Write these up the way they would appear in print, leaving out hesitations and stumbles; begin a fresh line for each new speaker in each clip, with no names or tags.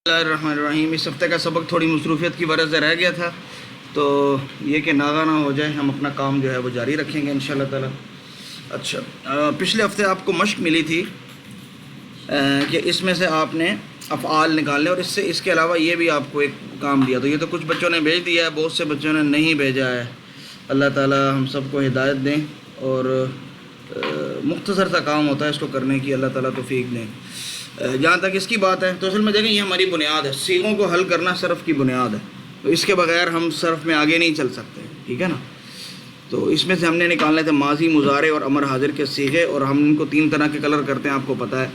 اللہ الرحمن الرحیم۔ اس ہفتے کا سبق تھوڑی مصروفیت کی وجہ سے رہ گیا تھا، تو یہ کہ ناغہ نہ ہو جائے، ہم اپنا کام جو ہے وہ جاری رکھیں گے انشاءاللہ تعالی۔ اچھا، پچھلے ہفتے آپ کو مشق ملی تھی کہ اس میں سے آپ نے افعال نکالنے، اور اس کے علاوہ یہ بھی آپ کو ایک کام دیا، تو یہ تو کچھ بچوں نے بھیج دیا ہے، بہت سے بچوں نے نہیں بھیجا ہے۔ اللہ تعالی ہم سب کو ہدایت دیں، اور مختصر سا کام ہوتا ہے، اس کو کرنے کی اللہ تعالی توفیق دیں۔ جہاں تک اس کی بات ہے تو اصل میں دیکھیں، یہ ہماری بنیاد ہے، صیغوں کو حل کرنا صرف کی بنیاد ہے، تو اس کے بغیر ہم صرف میں آگے نہیں چل سکتے، ٹھیک ہے نا۔ تو اس میں سے ہم نے نکالنے تھے ماضی، مضارع اور امر حاضر کے صیغے، اور ہم ان کو 3 طرح کے کلر کرتے ہیں، آپ کو پتہ ہے۔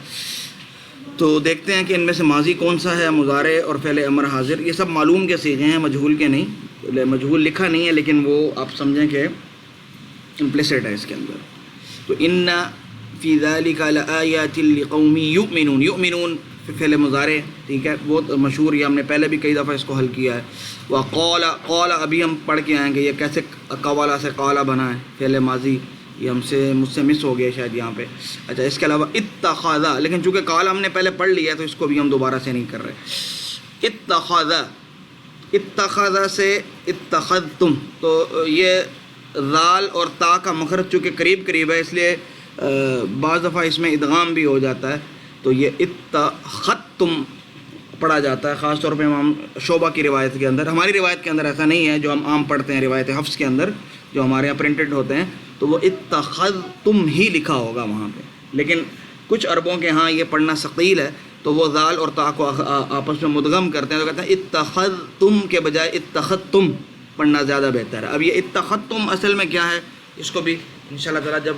تو دیکھتے ہیں کہ ان میں سے ماضی کون سا ہے، مضارع اور فعل امر حاضر، یہ سب معلوم کے صیغے ہیں، مجہول کے نہیں، مجہول لکھا نہیں ہے، لیکن وہ آپ سمجھیں کہ امپلیسٹ ہے اس کے اندر۔ تو ان فی ذلک لآیات لقوم یؤمنون، یؤمنون فعل مضارع، ٹھیک ہے، بہت مشہور، یہ ہم نے پہلے بھی کئی دفعہ اس کو حل کیا ہے۔ وقال، قال ابھی ہم پڑھ کے آئیں گے یہ کیسے قوالا سے قالا بنا ہے فعل ماضی، یہ مجھ سے مس ہو گیا شاید یہاں پہ۔ اچھا، اس کے علاوہ اتخذ، لیکن چونکہ قالا ہم نے پہلے پڑھ لیا ہے تو اس کو بھی ہم دوبارہ سے نہیں کر رہے۔ اتخذ، اتخذ سے اتخذتم، تو یہ ذال اور تا کا مخرج چونکہ قریب قریب ہے، اس لیے بعض دفعہ اس میں ادغام بھی ہو جاتا ہے، تو یہ اتخذتم پڑھا جاتا ہے، خاص طور پہ امام شعبہ کی روایت کے اندر۔ ہماری روایت کے اندر ایسا نہیں ہے، جو ہم عام پڑھتے ہیں روایت حفص کے اندر، جو ہمارے یہاں پرنٹڈ ہوتے ہیں، تو وہ اتخذتم ہی لکھا ہوگا وہاں پہ، لیکن کچھ عربوں کے ہاں یہ پڑھنا ثقیل ہے، تو وہ ذال اور تا کو آپس میں مدغم کرتے ہیں، تو کہتے ہیں اتخذتم کے بجائے اتخذتم پڑھنا زیادہ بہتر ہے۔ اب یہ اتخذتم اصل میں کیا ہے، اس کو بھی انشاءاللہ تعالیٰ جب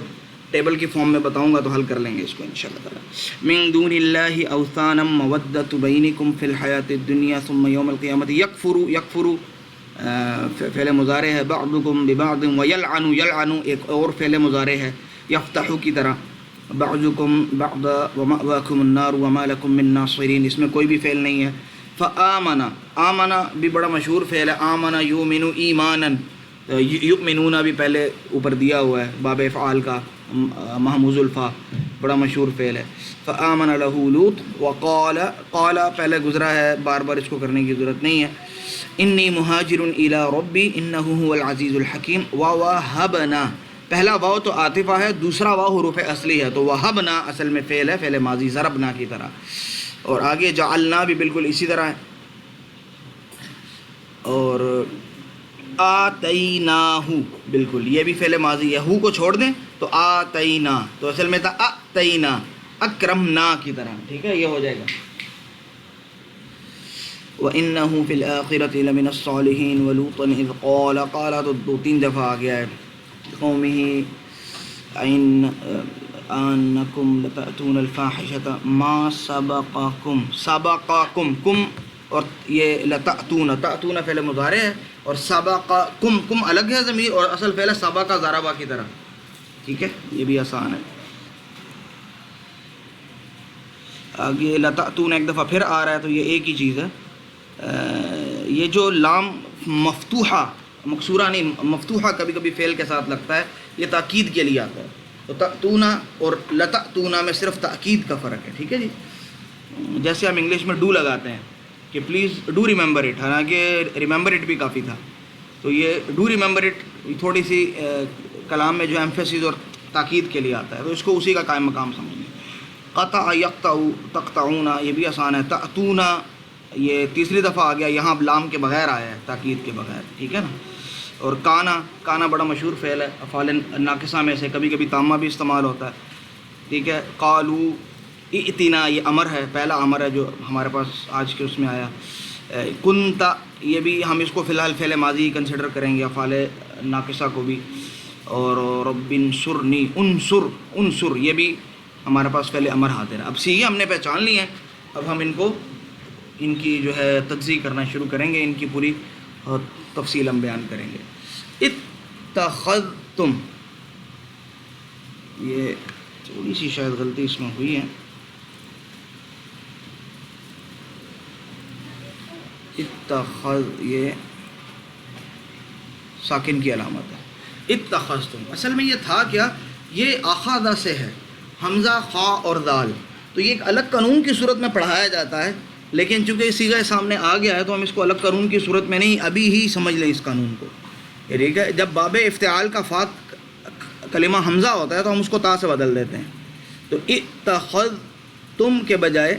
ٹیبل کی فارم میں بتاؤں گا تو حل کر لیں گے اس کو انشاءاللہ تعالیٰ۔ من دون اللہ اوثانا مودۃ بینکم فی الحیاۃ الدنیا ثم یوم القیامۃ یکفر، یکفر فعل مضارع ہے، بعضکم ببعض، ویلعن، یلعن ایک اور فعل مضارع ہے، یفتح کی طرح، بعضکم بعض ومأواکم النار وما لکم من ناصرین، اس میں کوئی بھی فعل نہیں ہے۔ فآمن، آمن بھی بڑا مشہور فعل ہے، آمن یؤمن ایمانا، یؤمنون بھی پہلے اوپر دیا ہوا ہے باب افعال کا، محموز الفا، بڑا مشہور فعل ہے۔ فآمن لہ لوط، وقال، قال پہلے گزرا ہے، بار بار اس کو کرنے کی ضرورت نہیں ہے۔ انی مہاجر الی ربی انہ هو العزیز الحکیم، ووہبنا، پہلا واو تو عاطفہ ہے، دوسرا واو حروف اصلی ہے، تو وہبنا اصل میں فعل ہے، فعل ماضی ضربنا کی طرح، اور آگے جعلنا بھی بالکل اسی طرح ہے، اور آتیناہ بالکل یہ بھی فعل ماضی ہے، ہو کو چھوڑ دیں تو آتینا، تو اصل میں تھا اتینا، اکرمنا کی طرح، ٹھیک ہے، یہ ہو جائے گا۔ وَإِنَّهُ فِي الْآخِرَةِ لَمِنَ الصَّالِحِينَ وَلُوطًا إِذْ قَالَ، قَالَ تو 3 دفعہ آ گیا ہے، قَوْمِهِ أَنَّكُمْ لَتَأْتُونَ الْفَاحِشَةَ مَا سَبَقَكُمْ، سَبَقَكُمْ، کم، اور یہ لَتَأْتُونَ، تَأْتُونَ فعل مضارع ہے، اور سَبَقَكُمْ، کم الگ ہے ضمیر، اور اصل فعل سَبَقَ ضربہ کی طرح، ٹھیک ہے، یہ بھی آسان ہے۔ آگے لَتَأْتُونَ ایک دفعہ پھر آ رہا ہے، تو یہ ایک ہی چیز ہے۔ یہ جو لام مفتوحہ، مکسورہ نہیں، مفتوحہ کبھی کبھی فعل کے ساتھ لگتا ہے، یہ تاکید کے لیے آتا ہے، تو تأتون اور لتأتون میں صرف تاکید کا فرق ہے، ٹھیک ہے جی۔ جیسے ہم انگلش میں ڈو لگاتے ہیں کہ پلیز ڈو ریممبر اٹ، حالانکہ ریممبر اٹ بھی کافی تھا، تو یہ ڈو ریممبر اٹ تھوڑی سی کلام میں جو ایمفیسس اور تاکید کے لیے آتا ہے، تو اس کو اسی کا قائم مقام سمجھیں۔ قطع یقطع، تقطعون یہ بھی آسان ہے۔ تأتون یہ تیسری دفعہ آ گیا، یہاں اب لام کے بغیر آیا ہے، تاکید کے بغیر، ٹھیک ہے نا۔ اور کانا، کانا بڑا مشہور فعل ہے، افعال ناقصہ میں سے، کبھی کبھی تامہ بھی استعمال ہوتا ہے، ٹھیک ہے۔ قالو، ائتنا یہ امر ہے، پہلا امر ہے جو ہمارے پاس آج کے اس میں آیا۔ کنتا، یہ بھی ہم اس کو فی الحال فعل ماضی کنسیڈر کریں گے، افعال ناقصہ کو بھی۔ اور رب انصرنی، انصر، انصر یہ بھی ہمارے پاس فعل امر حاضر ہے۔ اب صیغے ہم نے پہچان لی ہیں، اب ہم ان کی جو ہے تجزیہ کرنا شروع کریں گے، ان کی پوری تفصیل ہم بیان کریں گے۔ اتخذتم، یہ تھوڑی سی شاید غلطی اس میں ہوئی ہے، اتخذ یہ ساکن کی علامت ہے، اتخذتم اصل میں یہ تھا کیا، یہ اخذ سے ہے، حمزہ، خا اور دال، تو یہ ایک الگ قانون کی صورت میں پڑھایا جاتا ہے لیکن چونکہ سیغہ سامنے آ گیا ہے تو ہم اس کو الگ قانون کی صورت میں نہیں، ابھی ہی سمجھ لیں اس قانون کو. ٹھیک ہے، جب باب افتعال کا فا کلمہ حمزہ ہوتا ہے تو ہم اس کو تا سے بدل دیتے ہیں. تو اتخذتم کے بجائے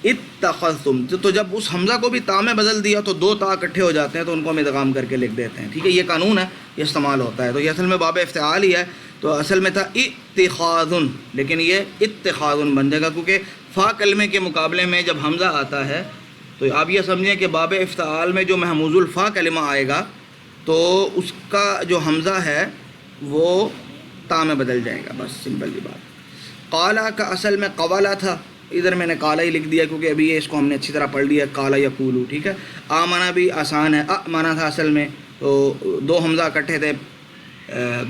اتخذتم، تو جب اس حمزہ کو بھی تا میں بدل دیا تو دو تا اکٹھے ہو جاتے ہیں تو ان کو ہم ادغام کر کے لکھ دیتے ہیں. ٹھیک ہے، یہ قانون ہے، یہ استعمال ہوتا ہے. تو یہ اصل میں باب افتعال ہی ہے. تو اصل میں تھا اتخاذن، لیکن یہ اتخاذن بن جائے گا کیونکہ فا کلمے کے مقابلے میں جب حمزہ آتا ہے تو آپ یہ سمجھیں کہ باب افتعال میں جو محموز الفا کلمہ آئے گا تو اس کا جو حمزہ ہے وہ تا میں بدل جائے گا. بس سمپل سی بات. قالا کا اصل میں قوالا تھا، ادھر میں نے کالا ہی لکھ دیا کیونکہ ابھی یہ اس کو ہم نے اچھی طرح پڑھ لیا. کالا یقولو، ٹھیک ہے. آمنا بھی آسان ہے، مانا تھا اصل میں، تو دو حمزہ اکٹھے تھے،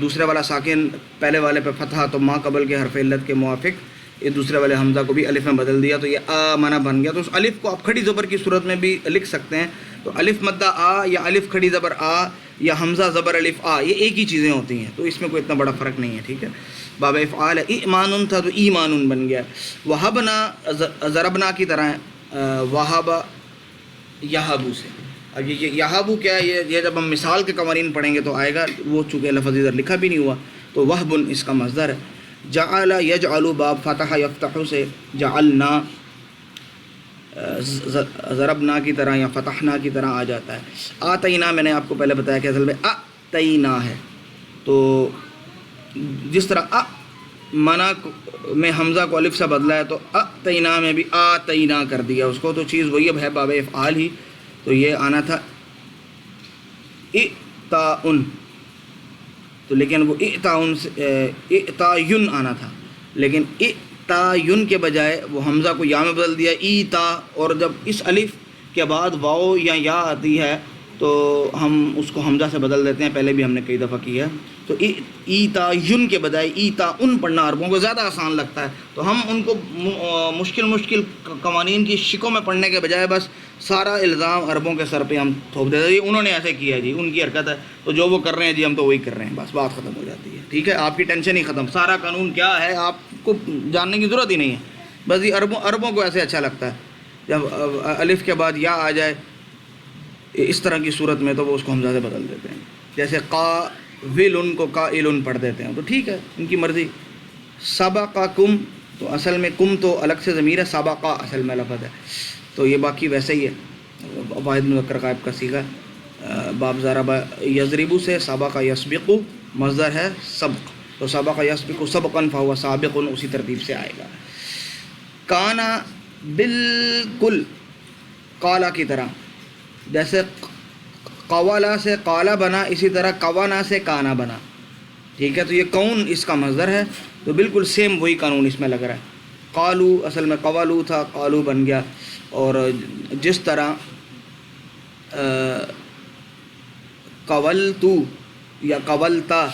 دوسرے والا ساکن پہلے والے پہ فتحہ تو ما قبل کے حرف علت کے موافق یہ دوسرے والے حمزہ کو بھی الف میں بدل دیا تو یہ آمنا بن گیا. تو اس الف کو آپ کھڑی زبر کی صورت میں بھی لکھ سکتے ہیں. تو الف مدہ آ یا الف کھڑی زبر آ یا حمزہ زبر الف آ، یہ ایک ہی چیزیں ہوتی ہیں، تو اس میں کوئی اتنا بڑا فرق نہیں ہے. ٹھیک ہے. باب افعال ایمان تھا تو ایمان بن گیا. وہبنا ضربنا کی طرح وہب یہبو سے. اب یہ یہبو کیا ہے، یہ جب ہم مثال کے قوانین پڑھیں گے تو آئے گا. وہ چونکہ لفظ ادھر لکھا بھی نہیں ہوا تو وہب اس کا مصدر ہے. جعل یجعل باب فتح یفتح سے جعلنا ضربنا کی طرح یا فتحنا کی طرح آ جاتا ہے. آتینا میں نے آپ کو پہلے بتایا کہ اصل میں آتینا ہے. تو جس طرح منع میں حمزہ کو الف سے بدلا ہے تو آتینا میں بھی آتینا کر دیا اس کو، تو چیز وہی اب ہے باب افعال ہی. تو یہ آنا تھا اعتاءن، تو لیکن وہ اعتاءن اعتاین آنا تھا، لیکن اعتاین کے بجائے وہ حمزہ کو یا میں بدل دیا ایتا. اور جب اس الف کے بعد واو یا آتی ہے تو ہم اس کو حمزہ سے بدل دیتے ہیں، پہلے بھی ہم نے کئی دفعہ کیا ہے. تو ایتاین کے بجائے ایتاءن پڑھنا عربوں کو زیادہ آسان لگتا ہے، تو ہم ان کو مشکل قوانین کی شکوں میں پڑھنے کے بجائے بس سارا الزام عربوں کے سر پہ ہم تھوپ دیتے ہیں. جی انہوں نے ایسے کیا، جی ان کی حرکت ہے تو جو وہ کر رہے ہیں جی ہم تو وہی کر رہے ہیں، بس بات ختم ہو جاتی ہے. ٹھیک ہے، آپ کی ٹینشن ہی ختم. سارا قانون کیا ہے آپ کو جاننے کی ضرورت ہی نہیں ہے. بس یہ عربوں کو ایسے اچھا لگتا ہے جب الف کے بعد یا آ جائے اس طرح کی صورت میں تو وہ اس کو حمزہ سے بدل دیتے ہیں. جیسے قاولن کو قائلن پڑھ دیتے ہیں، تو ٹھیک ہے ان کی مرضی. سبقکم، تو اصل میں کم تو الگ سے ضمیر ہے، سبقہ اصل میں لفظ ہے، تو یہ باقی ویسے ہی ہے. واحد مذکر غائب کا صیغہ باب ضرب یضرب سے سبق یسبق مصدر ہے سبق، تو سبق یسبق سبقا فهو سابق اسی ترتیب سے آئے گا. کانا بالکل قالا کی طرح، جیسے قوالا سے قالا بنا اسی طرح قوانا سے کانا بنا. ٹھیک ہے، تو یہ کون اس کا مصدر ہے، تو بالکل سیم وہی قانون اس میں لگ رہا ہے. قالو اصل میں قوالو تھا، قالو بن گیا. اور جس طرح قولتو یا قولتا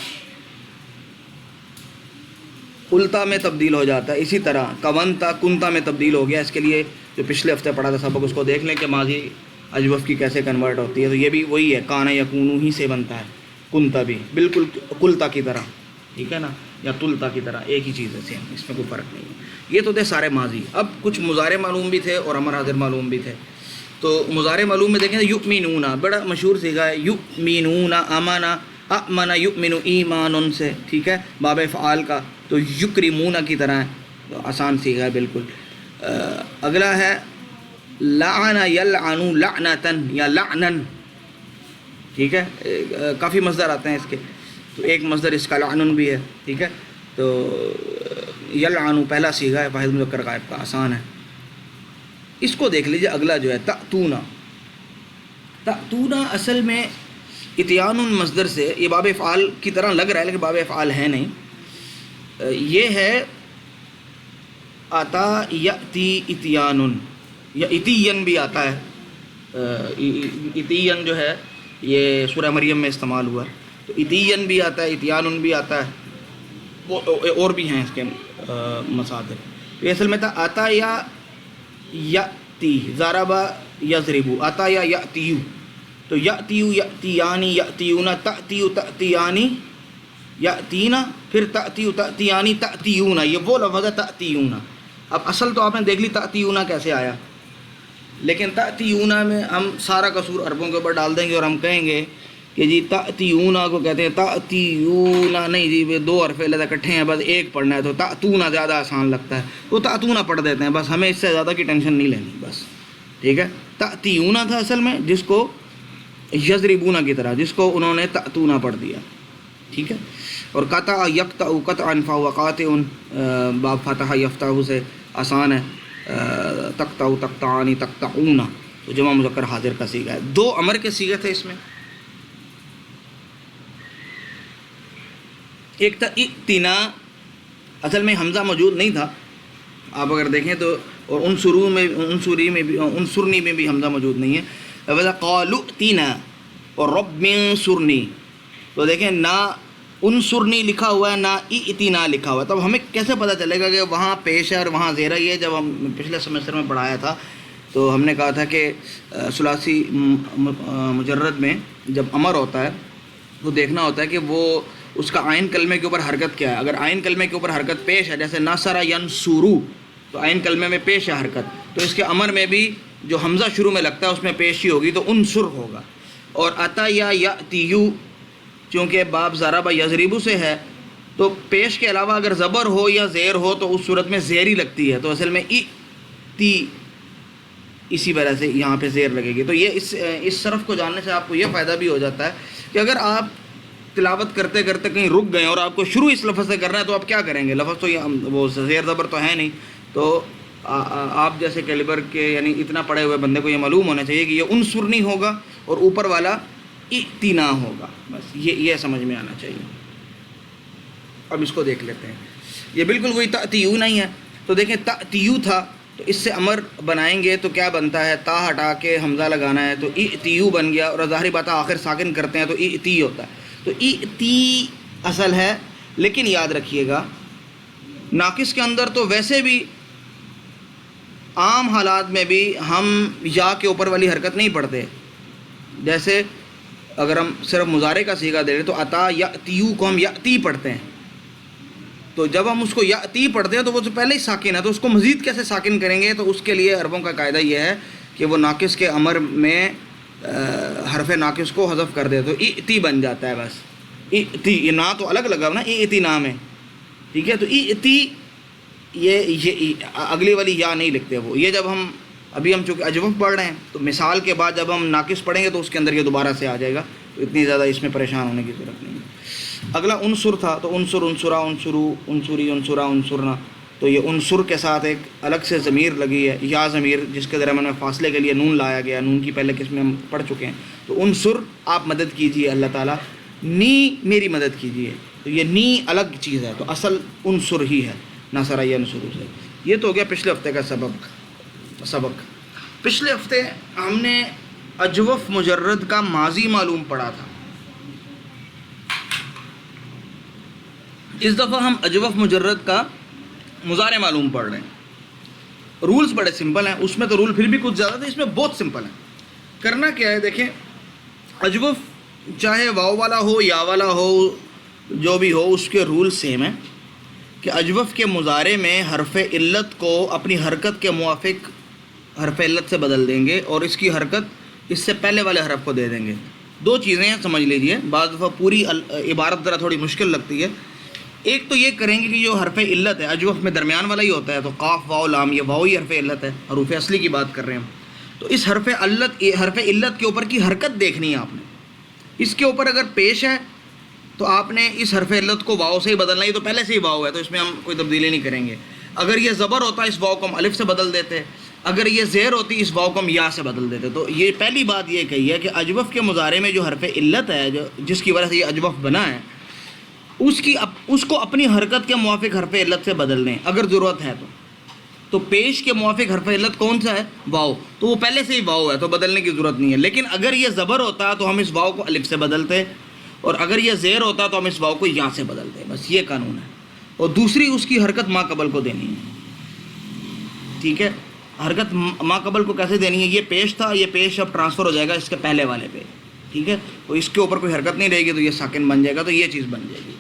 قلتا میں تبدیل ہو جاتا ہے، اسی طرح قونتا کنتا میں تبدیل ہو گیا. اس کے لیے جو پچھلے ہفتے پڑھا تھا سبق اس کو دیکھ لیں کہ ماضی اجوف کی کیسے کنورٹ ہوتی ہے. تو یہ بھی وہی ہے، کانا یکونو ہی سے بنتا ہے، کنتا بھی بالکل قلتا کی طرح، ٹھیک ہے نا، یا تلتا کی طرح ایک ہی چیز ہے، سیم، اس میں کوئی فرق نہیں ہے. یہ تو تھے سارے ماضی. اب کچھ مضارع معلوم بھی تھے اور امر حاضر معلوم بھی تھے. تو مضارع معلوم میں دیکھیں یؤمنون، بڑا مشہور صیغہ ہے یؤمنون، امنا امن یؤمن ایمان سے. ٹھیک ہے، باب افعال کا تو یکرمون کی طرح ہے، تو آسان صیغہ ہے بالکل. اگلا ہے لعن یلعن لعنتن یا لعنن. ٹھیک ہے، کافی مصدر آتے ہیں اس کے، تو ایک مصدر اس کا لعنن بھی ہے. ٹھیک ہے، تو یلعن پہلا صیغہ ہے واحد مذکر غائب کا، آسان ہے. اس کو دیکھ لیجیے. اگلا جو ہے تأتونا، تأتونا اصل میں اتیان مصدر سے، یہ باب افعال کی طرح لگ رہا ہے لیکن باب افعال ہے نہیں. یہ ہے آتا یأتی اتیان، یا اتین بھی آتا ہے. اتین جو ہے یہ سورہ مریم میں استعمال ہوا ہے، تو اتین بھی آتا ہے، اتیان بھی آتا ہے، اور بھی ہیں اس کے مصادر. تو اصل میں تھا آتا یا یأتی، ضربا یضربو، آتا یا یأتیو، تو یأتیو یأتیانی یأتیون، تأتیو تأتیانی یأتینا، پھر تأتیو تأتیانی تأتیون، یہ وہ لفظ ہے تأتیون. اب اصل تو آپ نے دیکھ لی تأتیونا کیسے آیا، لیکن تأتیونا میں ہم سارا قصور عربوں کے اوپر ڈال دیں گے اور ہم کہیں گے کہ جی تأتیونا کو کہتے ہیں تأتیونا نہیں جی، دو حرف علت اکٹھے ہیں، بس ایک پڑھنا ہے تو تأتونا زیادہ آسان لگتا ہے، تو تأتونا پڑھ دیتے ہیں، بس ہمیں اس سے زیادہ کی ٹینشن نہیں لینی بس، ٹھیک ہے۔ تأتیونا تھا اصل میں، جس کو یضربونا کی طرح، جس کو انہوں نے تأتونا پڑھ دیا، ٹھیک ہے۔ اور قطع یقطع قطعا فهو قاطع، باب فتح یفتح سے آسان ہے، تقطع تقطعانی تقطعونا، تو جمع مذکر حاضر کا صیغہ ہے۔ دو امر کے صیغے تھے اس میں، ایک تھا ائتنا، اصل میں حمزہ موجود نہیں تھا، آپ اگر دیکھیں تو، اور انصرنی میں بھی حمزہ موجود نہیں ہے، ویسا قالوا ائتنا اور رب انصرنی، تو دیکھیں نہ انصرنی لکھا ہوا ہے نہ ائتنا لکھا ہوا ہے، تب ہمیں کیسے پتہ چلے گا کہ وہاں پیش ہے اور وہاں زیر ہی ہے؟ جب ہم پچھلے سیمسٹر میں پڑھایا تھا تو ہم نے کہا تھا کہ ثلاثی مجرد میں جب امر ہوتا ہے تو دیکھنا ہوتا ہے کہ وہ اس کا عین کلمے کے اوپر حرکت کیا ہے۔ اگر عین کلمے کے اوپر حرکت پیش ہے، جیسے نصر ینصرو، تو عین کلمے میں پیش ہے حرکت، تو اس کے امر میں بھی جو حمزہ شروع میں لگتا ہے اس میں پیش ہی ہوگی، تو انصر ہوگا۔ اور اتا یا یاتیو، چونکہ باب ضرب یضرب سے ہے تو پیش کے علاوہ اگر زبر ہو یا زیر ہو تو اس صورت میں زیر ہی لگتی ہے، تو اصل میں تی، اسی وجہ سے یہاں پہ زیر لگے گی۔ تو یہ اس صرف کو جاننے سے آپ کو یہ فائدہ بھی ہو جاتا ہے کہ اگر آپ تلاوت کرتے کرتے کہیں رک گئے اور آپ کو شروع اس لفظ سے کرنا ہے تو آپ کیا کریں گے؟ لفظ تو وہ زیر زبر تو ہے نہیں، تو آپ جیسے کیلیبر کے یعنی اتنا پڑھے ہوئے بندے کو یہ معلوم ہونا چاہیے کہ یہ انصر نہیں ہوگا اور اوپر والا ائتنا ہوگا، بس یہ سمجھ میں آنا چاہیے۔ اب اس کو دیکھ لیتے ہیں، یہ بالکل وہی تأتیو نہیں ہے، تو دیکھیں تأتیو تھا تو اس سے امر بنائیں گے تو کیا بنتا ہے؟ تا ہٹا کے حمزہ لگانا ہے تو ائتیو بن گیا، اور ظاہری بات آخر ساکن کرتے ہیں تو ائتی ہوتا ہے، تو ائتی اصل ہے۔ لیکن یاد رکھیے گا ناقص کے اندر تو ویسے بھی عام حالات میں بھی ہم یا کے اوپر والی حرکت نہیں پڑھتے، جیسے اگر ہم صرف مضارع کا صیغہ دے رہے تو اتا یاتیو کو ہم یاتی پڑھتے ہیں، تو جب ہم اس کو یاتی پڑھتے ہیں تو وہ تو پہلے ہی ساکن ہے، تو اس کو مزید کیسے ساکن کریں گے؟ تو اس کے لیے عربوں کا قاعدہ یہ ہے کہ وہ ناقص کے امر میں حرف ناقص کو حذف کر دے تو ائتی بن جاتا ہے، بس ائتی، یہ نا تو الگ لگا نا، ائتی نام ہے، ٹھیک ہے، تو ائتی یہ اگلی والی یا نہیں لکھتے وہ، یہ جب ہم ابھی ہم چونکہ اجوف پڑھ رہے ہیں تو مثال کے بعد جب ہم ناقص پڑھیں گے تو اس کے اندر یہ دوبارہ سے آ جائے گا، تو اتنی زیادہ اس میں پریشان ہونے کی ضرورت نہیں ہے۔ اگلا عنصر تھا، تو عنصر انصرا انصرو انصری انصرا انصرنا، تو یہ عنصر کے ساتھ ایک الگ سے ضمیر لگی ہے، یا ضمیر جس کے درمیان میں فاصلے کے لیے نون لایا گیا، نون کی پہلے قسم میں ہم پڑھ چکے ہیں، تو عنصر آپ مدد کیجئے اللہ تعالیٰ، نی میری مدد کیجئے، تو یہ نی الگ چیز ہے، تو اصل عنصر ہی ہے نصر ینصر سے۔ یہ تو ہو گیا پچھلے ہفتے کا سبق۔ پچھلے ہفتے ہم نے اجوف مجرد کا ماضی معلوم پڑھا تھا، اس دفعہ ہم اجوف مجرد کا مضارع معلوم پڑھ رہے ہیں۔ رولز بڑے سمپل ہیں، اس میں تو رول پھر بھی کچھ زیادہ تھے، اس میں بہت سمپل ہیں۔ کرنا کیا ہے دیکھیں، اجوف چاہے واو والا ہو یا والا ہو، جو بھی ہو، اس کے رول سیم ہیں کہ اجوف کے مضارع میں حرف علت کو اپنی حرکت کے موافق حرف علت سے بدل دیں گے اور اس کی حرکت اس سے پہلے والے حرف کو دے دیں گے۔ دو چیزیں ہیں، سمجھ لیجئے، بعض دفعہ پوری عبارت ذرا تھوڑی مشکل لگتی ہے۔ ایک تو یہ کریں گے کہ جو حرف علت ہے اجوف میں درمیان والا ہی ہوتا ہے، تو قاف واو لام، یہ واو ہی حرف علت ہے، حروف اصلی کی بات کر رہے ہیں ہم، تو اس حرف علت کے اوپر کی حرکت دیکھنی ہے آپ نے۔ اس کے اوپر اگر پیش ہے تو آپ نے اس حرف علت کو واو سے ہی بدلنا ہے، تو پہلے سے ہی واو ہے تو اس میں ہم کوئی تبدیلی نہیں کریں گے۔ اگر یہ زبر ہوتا اس واو کو ہم الف سے بدل دیتے، اگر یہ زیر ہوتی اس واو کو ہم یا سے بدل دیتے۔ تو یہ پہلی بات یہ کہی ہے کہ اجوف کے مضارع میں جو حرف علت ہے، جس کی وجہ سے یہ اجوف بنا ہے، اس کو اپنی حرکت کے موافق حرف علت سے بدل دیں اگر ضرورت ہے تو پیش کے موافق حرف علت کون سا ہے؟ واو، تو وہ پہلے سے ہی واو ہے تو بدلنے کی ضرورت نہیں ہے۔ لیکن اگر یہ زبر ہوتا تو ہم اس واو کو الف سے بدلتے، اور اگر یہ زیر ہوتا تو ہم اس واو کو یا سے بدلتے، بس یہ قانون ہے۔ اور دوسری اس کی حرکت ما قبل کو دینی ہے، ٹھیک ہے، حرکت ما قبل کو کیسے دینی ہے؟ یہ پیش تھا، یہ پیش اب ٹرانسفر ہو جائے گا اس کے پہلے والے پہ، ٹھیک ہے، تو اس کے اوپر کوئی حرکت نہیں رہے گی تو یہ ساکن بن جائے گا، تو یہ چیز بن جائے گی۔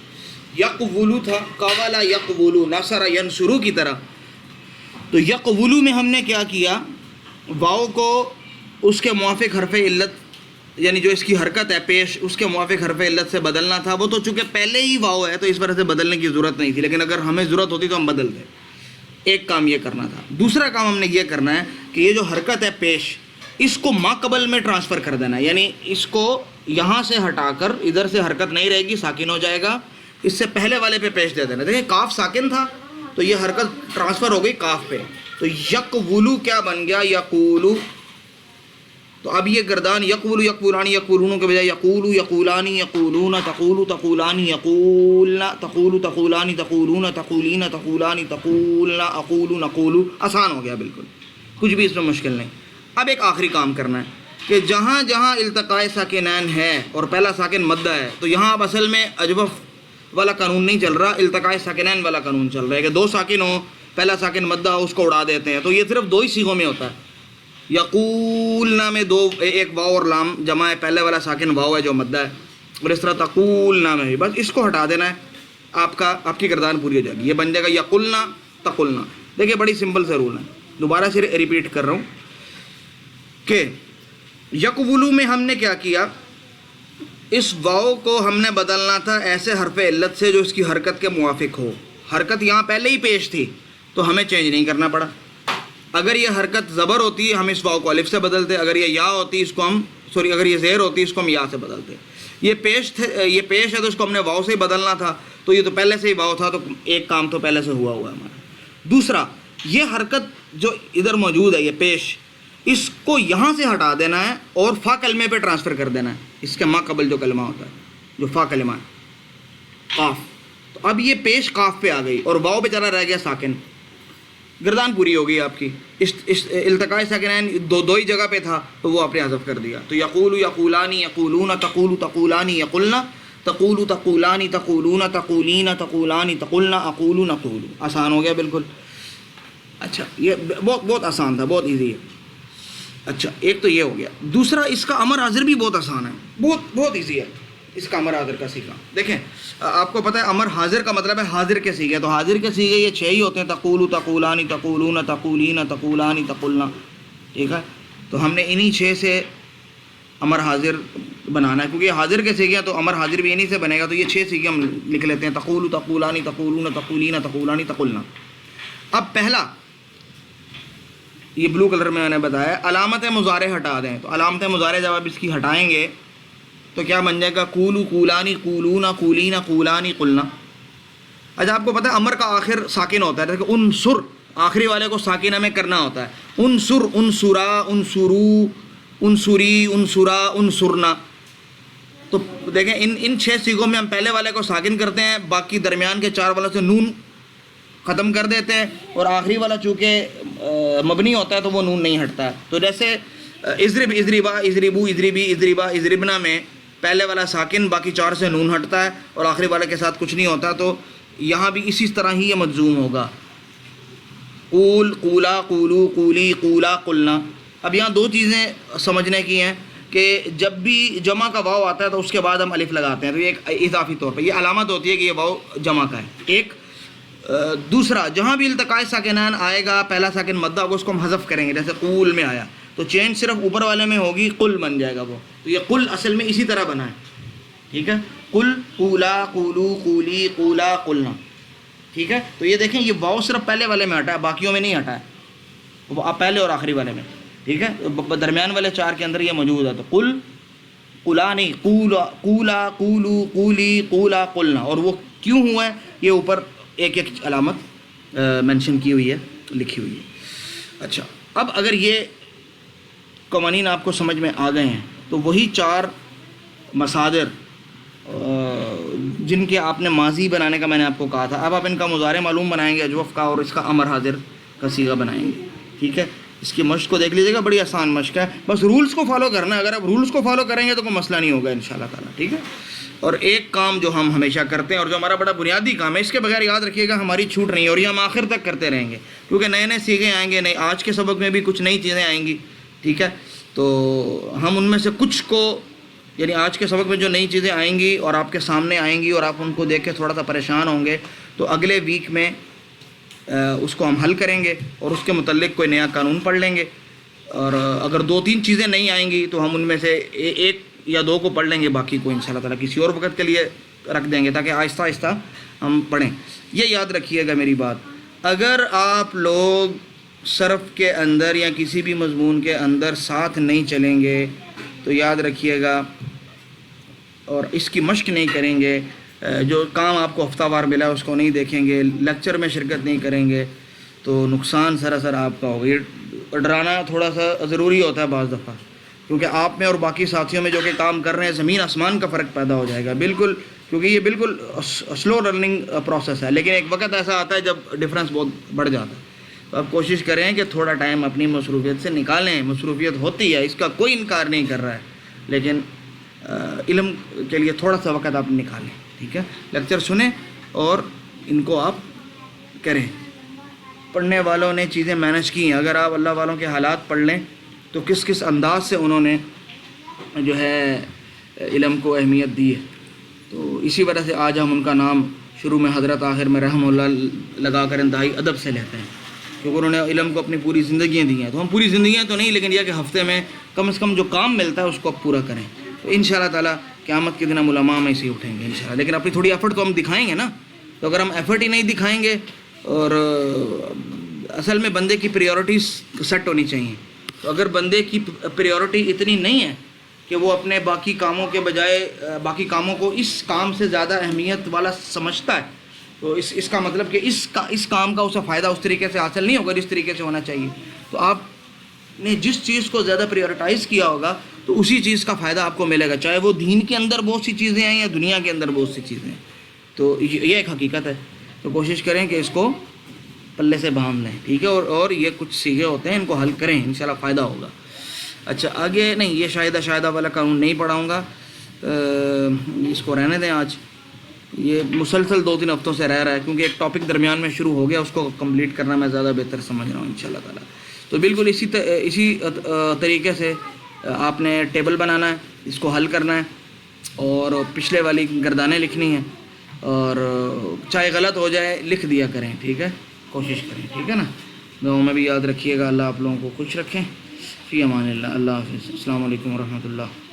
یقبولو تھا، قوالا یقبولو، نصر ینصرو کی طرح، تو یقولو میں ہم نے کیا کیا، واؤ کو اس کے موافق حرف علت یعنی جو اس کی حرکت ہے پیش اس کے موافق حرف علت سے بدلنا تھا. وہ تو چونکہ پہلے ہی واؤ ہے تو اس وجہ سے بدلنے کی ضرورت نہیں تھی، لیکن اگر ہمیں ضرورت ہوتی تو ہم بدل دیں. ایک کام یہ کرنا تھا. دوسرا کام ہم نے یہ کرنا ہے کہ یہ جو حرکت ہے پیش اس کو ما قبل میں ٹرانسفر کر دینا ہے، یعنی اس کو یہاں سے ہٹا کر ادھر سے حرکت نہیں رہے گی، ساکن ہو جائے گا، اس سے پہلے والے پہ پیش دے دینا. دیکھیں کاف ساکن تھا تو یہ حرکت ٹرانسفر ہو گئی کاف پہ، تو یقولو کیا بن گیا، یقولو. تو اب یہ گردان یقولو یقولانی یقولون کے بجائے یقولو یقولانی یقولون، تقولو تقولانی یقولنا، تقولو تقولانی تقولون، تقولین تقولانی تقولنا، اقولو نقولو. آسان ہو گیا بالکل، کچھ بھی اس میں مشکل نہیں. اب ایک آخری کام کرنا ہے کہ جہاں جہاں التقاء ساکنین ہے اور پہلا ساکن مدہ ہے تو یہاں اب اصل میں اجوف والا قانون نہیں چل رہا، التقاء ساکنین والا قانون چل رہا ہے کہ دو ساکن ہو، پہلا ساکن مدہ ہو، اس کو اڑا دیتے ہیں. تو یہ صرف دو ہی صیغوں میں ہوتا ہے. یقولنا میں دو، ایک واو اور لام جمع ہے، پہلے والا ساکن واو ہے جو مدہ ہے، اور اس طرح تقولنا میں بھی بس اس کو ہٹا دینا ہے، آپ کی گردان پوری ہو جائے گی. یہ بن جائے گا یقولنا تقولنا. دیکھیں بڑی سمپل سے رول ہے، دوبارہ سے ریپیٹ کر رہا ہوں کہ یقولو میں ہم نے کیا کیا، اس واو کو ہم نے بدلنا تھا ایسے حرف علت سے جو اس کی حرکت کے موافق ہو. حرکت یہاں پہلے ہی پیش تھی تو ہمیں چینج نہیں کرنا پڑا. اگر یہ حرکت زبر ہوتی ہم اس واو کو الف سے بدلتے، اگر یہ یا ہوتی اس کو ہم اگر یہ زیر ہوتی اس کو ہم یا سے بدلتے. یہ پیش ہے تو اس کو ہم نے واو سے ہی بدلنا تھا، تو یہ تو پہلے سے ہی واو تھا، تو ایک کام تو پہلے سے ہوا ہے ہمارا. دوسرا یہ حرکت جو ادھر موجود ہے یہ پیش، اس کو یہاں سے ہٹا دینا ہے اور فا کلمے پہ ٹرانسفر کر دینا ہے، اس کے ما قبل جو کلمہ ہوتا ہے جو فا کلمہ ہے قاف. تو اب یہ پیش قاف پہ آ گئی اور واو بیچارہ رہ گیا ساکن. گردان پوری ہو گئی آپ کی. اس التقاء ساکنین دو ہی جگہ پہ تھا تو وہ آپ نے حذف کر دیا. تو یقولو یقولانی یقولون، تقولو تقولانی یقولنا، تقولو تقولانی تقولون، تقولین تقولانی تقولنا، اقولو نقولو. آسان ہو گیا بالکل. اچھا یہ بہت آسان تھا، بہت ایزی ہے. اچھا ایک تو یہ ہو گیا. دوسرا اس کا امر حاضر بھی بہت آسان ہے، بہت ایزی ہے اس کا امر حاضر کا سیکھا. دیکھیں آپ کو پتہ ہے امر حاضر کا مطلب ہے حاضر کے سیگے، تو حاضر کے سیگے یہ 6 ہی ہوتے ہیں، تقولو تقولانی تقولون، تقولین تقولانی تقولنا. ٹھیک ہے، تو ہم نے انہی 6 سے امر حاضر بنانا ہے، کیونکہ یہ حاضر کے سیگے ہیں تو امر حاضر بھی انہی سے بنے گا. تو یہ 6 سیگے ہم لکھ لیتے ہیں، تقولو تقولانی تقولون، تقولین تقولانی تقولنا. اب پہلا یہ بلو کلر میں نے بتایا علامت مضارع ہٹا دیں. تو علامت مضارع جب آپ اس کی ہٹائیں گے تو کیا بن جائے گا، قولو قولانی قولون، قولین قولانی قلنا. اچھا آپ کو پتہ ہے امر کا آخر ساکن ہوتا ہے، جیسے انصر آخری والے کو ساکن ہمیں کرنا ہوتا ہے. انصر، انصرا، انصرو، انصری، انصرا، انصرنا. تو دیکھیں ان 6 سیغوں میں ہم پہلے والے کو ساکن کرتے ہیں، باقی درمیان کے 4 والوں سے نون ختم کر دیتے ہیں، اور آخری والا چونکہ مبنی ہوتا ہے تو وہ نون نہیں ہٹتا ہے. تو جیسے اضرب، اضربا، اضربو، اضربی، اضربا، اضربنا میں پہلے والا ساکن باقی 4 سے نون ہٹتا ہے اور آخری والے کے ساتھ کچھ نہیں ہوتا. تو یہاں بھی اسی طرح ہی یہ مجزوم ہوگا، قول، قولا، قولو، قولی، قولا، قلنا. اب یہاں 2 چیزیں سمجھنے کی ہیں کہ جب بھی جمع کا واو آتا ہے تو اس کے بعد ہم الف لگاتے ہیں، تو یہ ایک اضافی طور پہ یہ علامت ہوتی ہے کہ یہ واو جمع کا ہے. ایک دوسرا جہاں بھی التقاء ساکنان آئے گا پہلا ساکن مدہ ہوگا اس کو ہم حذف کریں گے. جیسے قول میں آیا تو چینج صرف اوپر والے میں ہوگی، قل بن جائے گا وہ. تو یہ قل اصل میں اسی طرح بنا ہے. ٹھیک ہے، قل، قولا، قولو، قولی، قولا، قلنا. ٹھیک ہے، تو یہ دیکھیں یہ واو صرف پہلے والے میں ہٹا ہے، باقیوں میں نہیں ہٹا ہے، اب پہلے اور آخری والے میں. ٹھیک ہے، درمیان والے 4 کے اندر یہ موجود ہے. تو قل، قلا نہیں، قولا، قولا، قولو، قولی، قولا، قلنا. اور وہ کیوں ہوا ہے یہ اوپر ایک علامت مینشن کی ہوئی ہے، لکھی ہوئی ہے. اچھا اب اگر یہ قوانین آپ کو سمجھ میں آ گئے ہیں تو وہی 4 مصادر جن کے آپ نے ماضی بنانے کا میں نے آپ کو کہا تھا، اب آپ ان کا مضارع معلوم بنائیں گے اجوف کا، اور اس کا امر حاضر کا صیغہ بنائیں گے. ٹھیک ہے، اس کی مشق کو دیکھ لیجیے گا، بڑی آسان مشق ہے، بس رولز کو فالو کرنا ہے. اگر آپ رولز کو فالو کریں گے تو کوئی مسئلہ نہیں ہوگا انشاءاللہ تعالیٰ. ٹھیک ہے، اور ایک کام جو ہم ہمیشہ کرتے ہیں اور جو ہمارا بڑا بنیادی کام ہے، اس کے بغیر یاد رکھیے گا ہماری چھوٹ نہیں، اور یہ ہم آخر تک کرتے رہیں گے کیونکہ نئے نئے صیغے آئیں گے، نئے آج کے سبق میں بھی کچھ نئی چیزیں آئیں گی. ٹھیک ہے، تو ہم ان میں سے کچھ کو، یعنی آج کے سبق میں جو نئی چیزیں آئیں گی اور آپ کے سامنے آئیں گی اور آپ ان کو دیکھ کے تھوڑا سا پریشان ہوں گے، تو اگلے ویک میں اس کو ہم حل کریں گے اور اس کے متعلق کوئی نیا قانون پڑھ لیں گے، اور اگر 2-3 چیزیں نہیں آئیں گی تو ہم ان میں سے ایک یا 2 کو پڑھ لیں گے، باقی کو انشاءاللہ تعالیٰ کسی اور وقت کے لیے رکھ دیں گے تاکہ آہستہ آہستہ ہم پڑھیں۔ یہ یاد رکھیے گا میری بات، اگر آپ لوگ صرف کے اندر یا کسی بھی مضمون کے اندر ساتھ نہیں چلیں گے تو یاد رکھیے گا اور اس کی مشق نہیں کریں گے، جو کام آپ کو ہفتہ وار ملا اس کو نہیں دیکھیں گے، لیکچر میں شرکت نہیں کریں گے تو نقصان سراسر آپ کا ہوگا۔ یہ ڈرانا تھوڑا سا ضروری ہوتا ہے بعض دفعہ، کیونکہ آپ میں اور باقی ساتھیوں میں جو کہ کام کر رہے ہیں زمین آسمان کا فرق پیدا ہو جائے گا بالکل، کیونکہ یہ بالکل سلو لرننگ پروسیس ہے، لیکن ایک وقت ایسا آتا ہے جب ڈفرینس بہت بڑھ جاتا ہے۔ تو آپ کوشش کریں کہ تھوڑا ٹائم اپنی مصروفیت سے نکالیں، مصروفیت ہوتی ہے، اس کا کوئی انکار نہیں کر رہا ہے، لیکن علم کے لیے تھوڑا سا وقت آپ نکالیں، ٹھیک ہے؟ لیکچر سنیں اور ان کو آپ کریں۔ پڑھنے والوں نے چیزیں مینج کی ہیں، اگر آپ اللہ والوں کے حالات پڑھ لیں تو کس کس انداز سے انہوں نے جو ہے علم کو اہمیت دی ہے، تو اسی وجہ سے آج ہم ان کا نام شروع میں حضرت آخر میں رحمہ اللہ لگا کر انتہائی ادب سے لیتے ہیں، کیونکہ انہوں نے علم کو اپنی پوری زندگیاں دی ہیں۔ تو ہم پوری زندگیاں تو نہیں، لیکن یہ کہ ہفتے میں کم سے کم جو کام ملتا ہے اس کو آپ پورا کریں، تو انشاءاللہ تعالیٰ قیامت کے دن ہم علماء میں سے اٹھیں گے انشاءاللہ۔ لیکن اپنی تھوڑی ایفرٹ تو ہم دکھائیں گے نا، تو اگر ہم ایفرٹ ہی نہیں دکھائیں گے، اور اصل میں بندے کی پریورٹیز سیٹ ہونی چاہیے، تو اگر بندے کی پریورٹی اتنی نہیں ہے کہ وہ اپنے باقی کاموں کے بجائے باقی کاموں کو اس کام سے زیادہ اہمیت والا سمجھتا ہے، تو اس کا مطلب کہ اس کام کا اسے فائدہ اس طریقے سے حاصل نہیں ہوگا جس طریقے سے ہونا چاہیے۔ تو آپ نے جس چیز کو زیادہ پریورٹائز کیا ہوگا تو اسی چیز کا فائدہ آپ کو ملے گا، چاہے وہ دین کے اندر بہت سی چیزیں ہیں یا دنیا کے اندر بہت سی چیزیں ہیں، تو یہ ایک حقیقت ہے۔ تو کوشش کریں کہ اس کو پلے سے باندھ لیں، ٹھیک ہے؟ اور یہ کچھ سیگے ہوتے ہیں، ان کو حل کریں، انشاءاللہ فائدہ ہوگا۔ اچھا آگے نہیں، یہ شاہدہ والا قانون نہیں پڑھاؤں گا، اس کو رہنے دیں آج، یہ مسلسل 2-3 ہفتوں سے رہ رہا ہے، کیونکہ ایک ٹاپک درمیان میں شروع ہو گیا، اس کو کمپلیٹ کرنا میں زیادہ بہتر سمجھ رہا ہوں انشاءاللہ تعالیٰ۔ تو بالکل اسی طریقے سے آپ نے ٹیبل بنانا ہے، اس کو حل کرنا ہے اور پچھلے والی گردانیں لکھنی ہیں، اور چاہے غلط ہو جائے لکھ دیا کریں، ٹھیک ہے؟ کوشش کریں، ٹھیک ہے نا؟ دعاؤں میں بھی یاد رکھیے گا، اللہ آپ لوگوں کو خوش رکھیں، فی امان اللہ، اللہ حافظ، السلام علیکم ورحمۃ اللہ۔